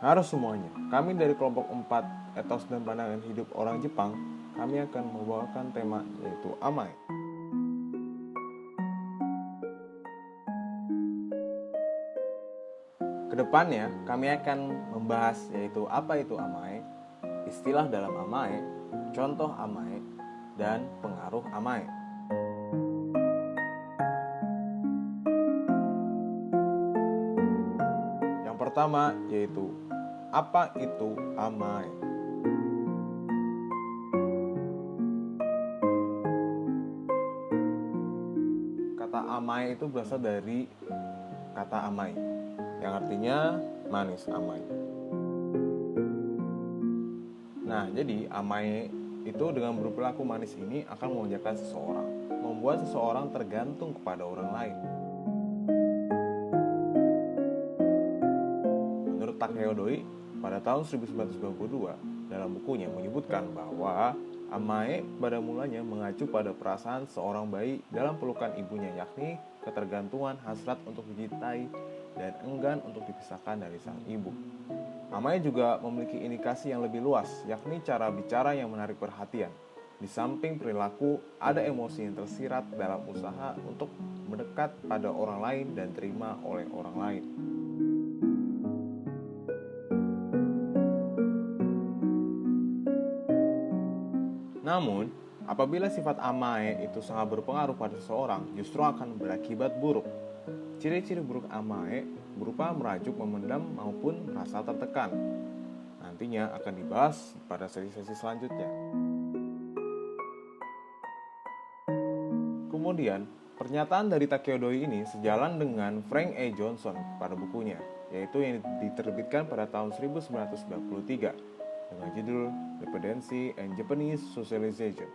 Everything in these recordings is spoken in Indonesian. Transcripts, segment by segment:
Harus semuanya. Kami dari kelompok 4 etos dan pandangan hidup orang Jepang, kami akan membawakan tema yaitu amai. Kedepannya, kami akan membahas yaitu apa itu amai, istilah dalam amai, contoh amai, dan pengaruh amai. Yang pertama yaitu apa itu amai? Kata amai itu berasal dari kata amai, yang artinya manis, amai. Nah, jadi amai itu dengan berperilaku manis ini akan memanjakan seseorang, membuat seseorang tergantung kepada orang lain. Menurut Takeo Doi, pada tahun 1992, dalam bukunya menyebutkan bahwa amai pada mulanya mengacu pada perasaan seorang bayi dalam pelukan ibunya, yakni ketergantungan, hasrat untuk dicintai, dan enggan untuk dipisahkan dari sang ibu. Amai juga memiliki indikasi yang lebih luas, yakni cara bicara yang menarik perhatian. Di samping perilaku, ada emosi yang tersirat dalam usaha untuk mendekat pada orang lain dan terima oleh orang lain. Namun, apabila sifat amai itu sangat berpengaruh pada seseorang, justru akan berakibat buruk. Ciri-ciri buruk amai berupa merajuk, memendam, maupun merasa tertekan. Nantinya akan dibahas pada sesi-sesi selanjutnya. Kemudian, pernyataan dari Takeo Doi ini sejalan dengan Frank A. Johnson pada bukunya, yaitu yang diterbitkan pada tahun 1993 dengan judul Dependency and Japanese Socialization.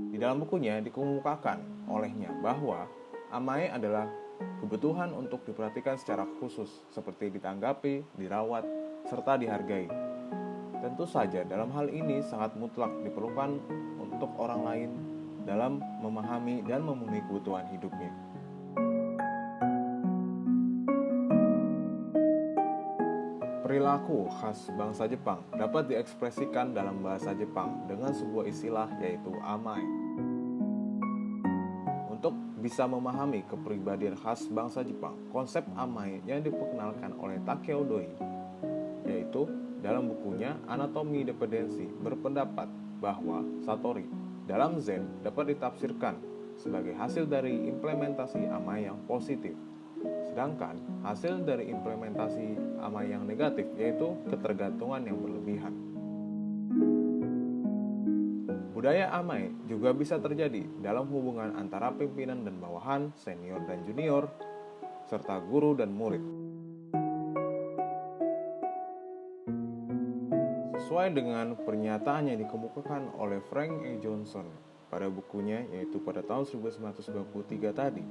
Di dalam bukunya dikemukakan olehnya bahwa amai adalah kebutuhan untuk diperhatikan secara khusus, seperti ditanggapi, dirawat, serta dihargai. Tentu saja dalam hal ini sangat mutlak diperlukan untuk orang lain dalam memahami dan memenuhi kebutuhan hidupnya. Perilaku khas bangsa Jepang dapat diekspresikan dalam bahasa Jepang dengan sebuah istilah yaitu amai. Untuk bisa memahami kepribadian khas bangsa Jepang, konsep amai yang diperkenalkan oleh Takeo Doi, yaitu dalam bukunya Anatomi Dependensi, berpendapat bahwa satori dalam Zen dapat ditafsirkan sebagai hasil dari implementasi amai yang positif. Sedangkan hasil dari implementasi amai yang negatif yaitu ketergantungan yang berlebihan. Budaya amai juga bisa terjadi dalam hubungan antara pimpinan dan bawahan, senior dan junior, serta guru dan murid. Sesuai dengan pernyataan yang dikemukakan oleh Frank A. Johnson pada bukunya yaitu pada tahun 1993 tadi,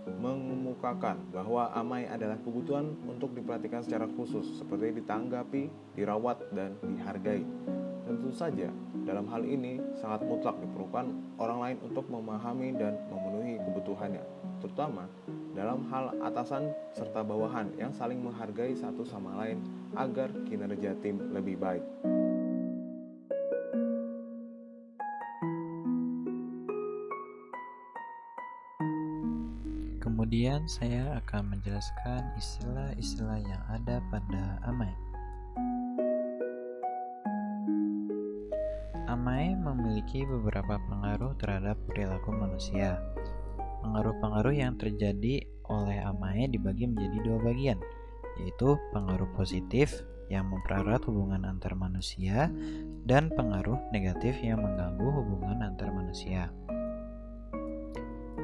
mengemukakan bahwa amai adalah kebutuhan untuk diperhatikan secara khusus, seperti ditanggapi, dirawat, dan dihargai. Tentu saja, dalam hal ini sangat mutlak diperlukan orang lain untuk memahami dan memenuhi kebutuhannya, terutama dalam hal atasan serta bawahan yang saling menghargai satu sama lain agar kinerja tim lebih baik. Kemudian saya akan menjelaskan istilah-istilah yang ada pada amai. Amai memiliki beberapa pengaruh terhadap perilaku manusia. Pengaruh-pengaruh yang terjadi oleh amai dibagi menjadi dua bagian, yaitu pengaruh positif yang mempererat hubungan antar manusia dan pengaruh negatif yang mengganggu hubungan antar manusia.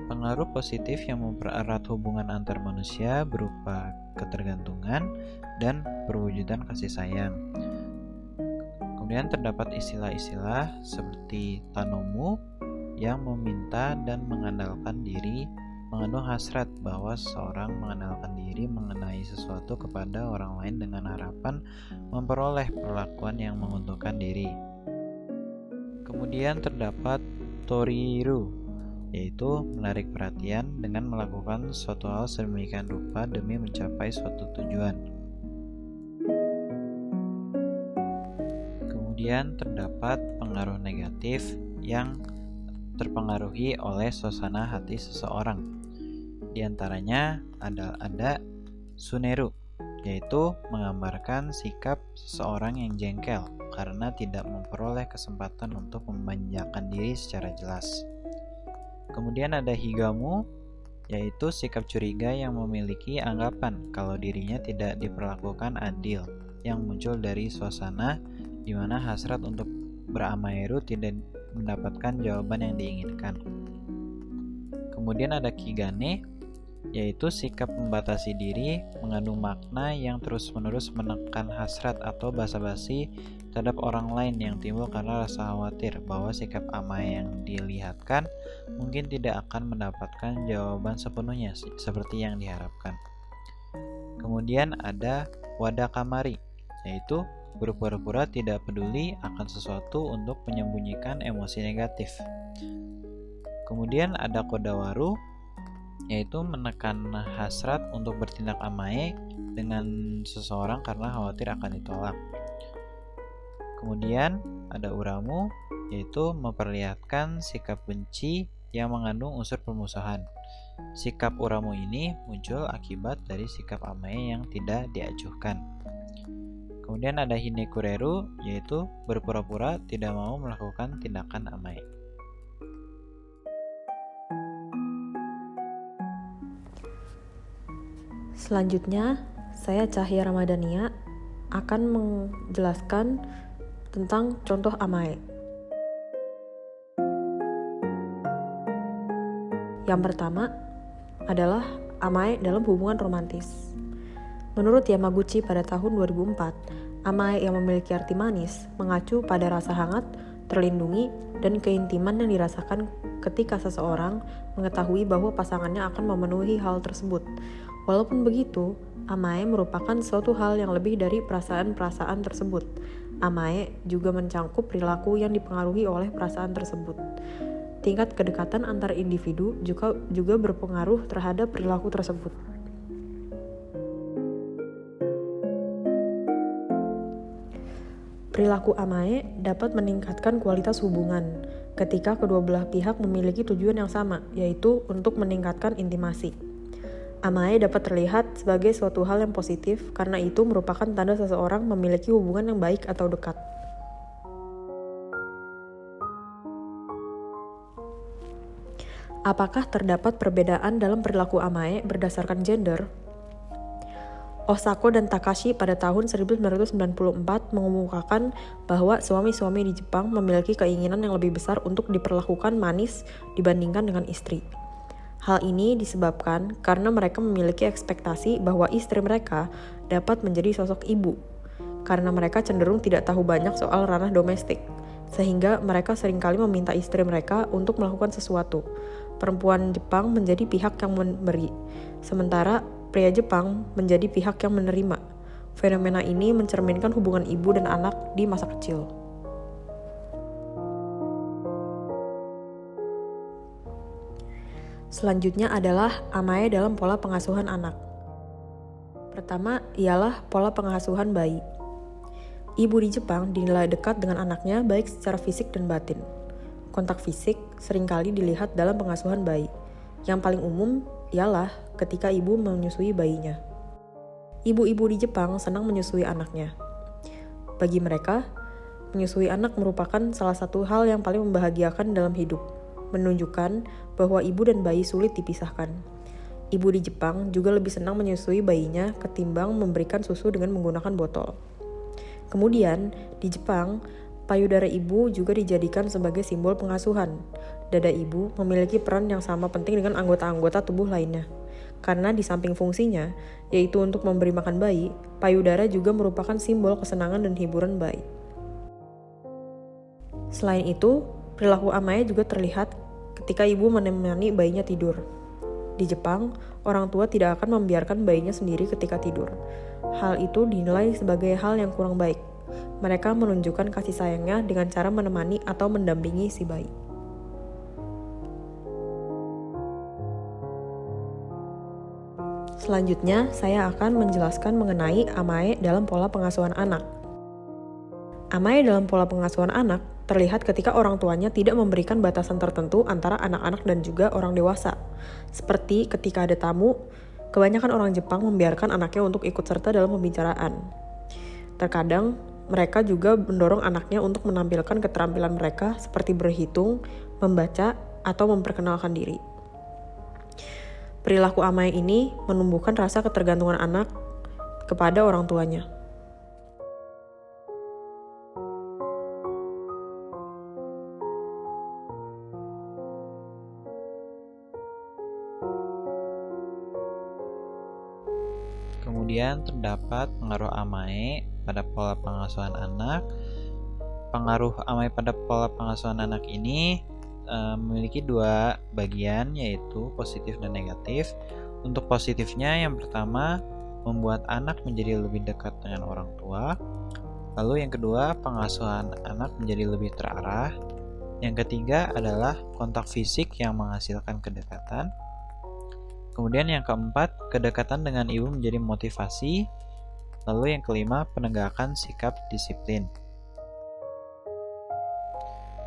Pengaruh positif yang mempererat hubungan antar manusia berupa ketergantungan dan perwujudan kasih sayang. Kemudian terdapat istilah-istilah seperti tanomu yang meminta dan mengandalkan diri, mengandung hasrat bahwa seseorang mengandalkan diri mengenai sesuatu kepada orang lain dengan harapan memperoleh perlakuan yang menguntungkan diri. Kemudian terdapat toriru yaitu menarik perhatian dengan melakukan suatu hal sedemikian rupa demi mencapai suatu tujuan. Kemudian terdapat pengaruh negatif yang terpengaruhi oleh suasana hati seseorang. Di antaranya ada suneru, yaitu menggambarkan sikap seseorang yang jengkel karena tidak memperoleh kesempatan untuk memanjakan diri secara jelas. Kemudian ada higamu, yaitu sikap curiga yang memiliki anggapan kalau dirinya tidak diperlakukan adil, yang muncul dari suasana di mana hasrat untuk beramaeru tidak mendapatkan jawaban yang diinginkan. Kemudian ada kigane, yaitu sikap membatasi diri, mengandung makna yang terus-menerus menekan hasrat atau basa-basi terhadap orang lain yang timbul karena rasa khawatir bahwa sikap amae yang dilihatkan mungkin tidak akan mendapatkan jawaban sepenuhnya seperti yang diharapkan. Kemudian ada wadakamari, yaitu berpura-pura tidak peduli akan sesuatu untuk menyembunyikan emosi negatif. Kemudian ada kodawaru, yaitu menekan hasrat untuk bertindak amae dengan seseorang karena khawatir akan ditolak. Kemudian ada uramu, yaitu memperlihatkan sikap benci yang mengandung unsur permusuhan. Sikap uramu ini muncul akibat dari sikap amae yang tidak diacuhkan. Kemudian ada hinekureru, yaitu berpura-pura tidak mau melakukan tindakan amae. Selanjutnya, saya Cahya Ramadhania akan menjelaskan tentang contoh amae. Yang pertama adalah amae dalam hubungan romantis. Menurut Yamaguchi pada tahun 2004, amae yang memiliki arti manis mengacu pada rasa hangat, terlindungi, dan keintiman yang dirasakan ketika seseorang mengetahui bahwa pasangannya akan memenuhi hal tersebut. Walaupun begitu, amae merupakan suatu hal yang lebih dari perasaan-perasaan tersebut. Amae juga mencangkup perilaku yang dipengaruhi oleh perasaan tersebut. Tingkat kedekatan antar individu juga berpengaruh terhadap perilaku tersebut. Perilaku amae dapat meningkatkan kualitas hubungan ketika kedua belah pihak memiliki tujuan yang sama, yaitu untuk meningkatkan intimasi. Amae dapat terlihat sebagai suatu hal yang positif karena itu merupakan tanda seseorang memiliki hubungan yang baik atau dekat. Apakah terdapat perbedaan dalam perilaku amae berdasarkan gender? Osako dan Takashi pada tahun 1994 mengemukakan bahwa suami-suami di Jepang memiliki keinginan yang lebih besar untuk diperlakukan manis dibandingkan dengan istri. Hal ini disebabkan karena mereka memiliki ekspektasi bahwa istri mereka dapat menjadi sosok ibu, karena mereka cenderung tidak tahu banyak soal ranah domestik, sehingga mereka seringkali meminta istri mereka untuk melakukan sesuatu. Perempuan Jepang menjadi pihak yang memberi, sementara pria Jepang menjadi pihak yang menerima. Fenomena ini mencerminkan hubungan ibu dan anak di masa kecil. Selanjutnya adalah amae dalam pola pengasuhan anak. Pertama ialah pola pengasuhan bayi. Ibu di Jepang dinilai dekat dengan anaknya baik secara fisik dan batin. Kontak fisik seringkali dilihat dalam pengasuhan bayi. Yang paling umum ialah ketika ibu menyusui bayinya. Ibu-ibu di Jepang senang menyusui anaknya. Bagi mereka, menyusui anak merupakan salah satu hal yang paling membahagiakan dalam hidup, menunjukkan bahwa ibu dan bayi sulit dipisahkan. Ibu di Jepang juga lebih senang menyusui bayinya ketimbang memberikan susu dengan menggunakan botol. Kemudian, di Jepang, payudara ibu juga dijadikan sebagai simbol pengasuhan. Dada ibu memiliki peran yang sama penting dengan anggota-anggota tubuh lainnya. Karena di samping fungsinya, yaitu untuk memberi makan bayi, payudara juga merupakan simbol kesenangan dan hiburan bayi. Selain itu, perilaku amae juga terlihat ketika ibu menemani bayinya tidur. Di Jepang, orang tua tidak akan membiarkan bayinya sendiri ketika tidur. Hal itu dinilai sebagai hal yang kurang baik. Mereka menunjukkan kasih sayangnya dengan cara menemani atau mendampingi si bayi. Selanjutnya, saya akan menjelaskan mengenai amae dalam pola pengasuhan anak. Amae dalam pola pengasuhan anak terlihat ketika orang tuanya tidak memberikan batasan tertentu antara anak-anak dan juga orang dewasa. Seperti ketika ada tamu, kebanyakan orang Jepang membiarkan anaknya untuk ikut serta dalam pembicaraan. Terkadang, mereka juga mendorong anaknya untuk menampilkan keterampilan mereka seperti berhitung, membaca, atau memperkenalkan diri. Perilaku amae ini menumbuhkan rasa ketergantungan anak kepada orang tuanya. Kemudian terdapat pengaruh amae pada pola pengasuhan anak. Pengaruh amae pada pola pengasuhan anak ini memiliki dua bagian, yaitu positif dan negatif. Untuk positifnya, yang pertama, membuat anak menjadi lebih dekat dengan orang tua. Lalu yang kedua, pengasuhan anak menjadi lebih terarah. Yang ketiga adalah kontak fisik yang menghasilkan kedekatan. Kemudian yang keempat, kedekatan dengan ibu menjadi motivasi. Lalu yang kelima, penegakan sikap disiplin.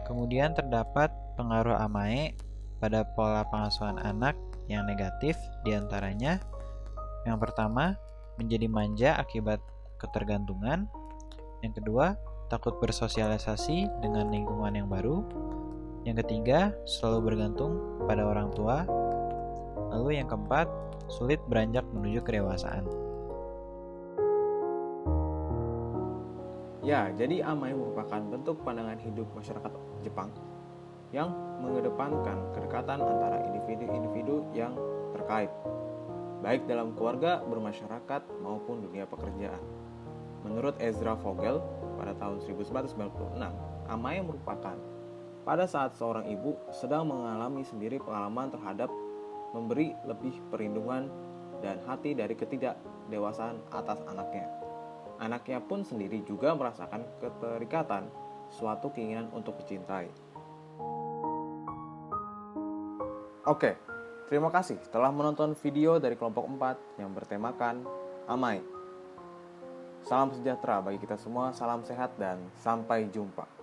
Kemudian terdapat pengaruh amae pada pola pengasuhan anak yang negatif, diantaranya yang pertama, menjadi manja akibat ketergantungan. Yang kedua, takut bersosialisasi dengan lingkungan yang baru. Yang ketiga, selalu bergantung pada orang tua. Lalu yang keempat, sulit beranjak menuju kedewasaan. Ya, jadi amae merupakan bentuk pandangan hidup masyarakat Jepang yang mengedepankan kedekatan antara individu-individu yang terkait, baik dalam keluarga, bermasyarakat, maupun dunia pekerjaan. Menurut Ezra Vogel, pada tahun 1996, amae merupakan pada saat seorang ibu sedang mengalami sendiri pengalaman terhadap memberi lebih perlindungan dan hati dari ketidakdewasaan atas anaknya. Anaknya pun sendiri juga merasakan keterikatan, suatu keinginan untuk dicintai. Oke, terima kasih telah menonton video dari kelompok 4 yang bertemakan amae. Salam sejahtera bagi kita semua, salam sehat, dan sampai jumpa.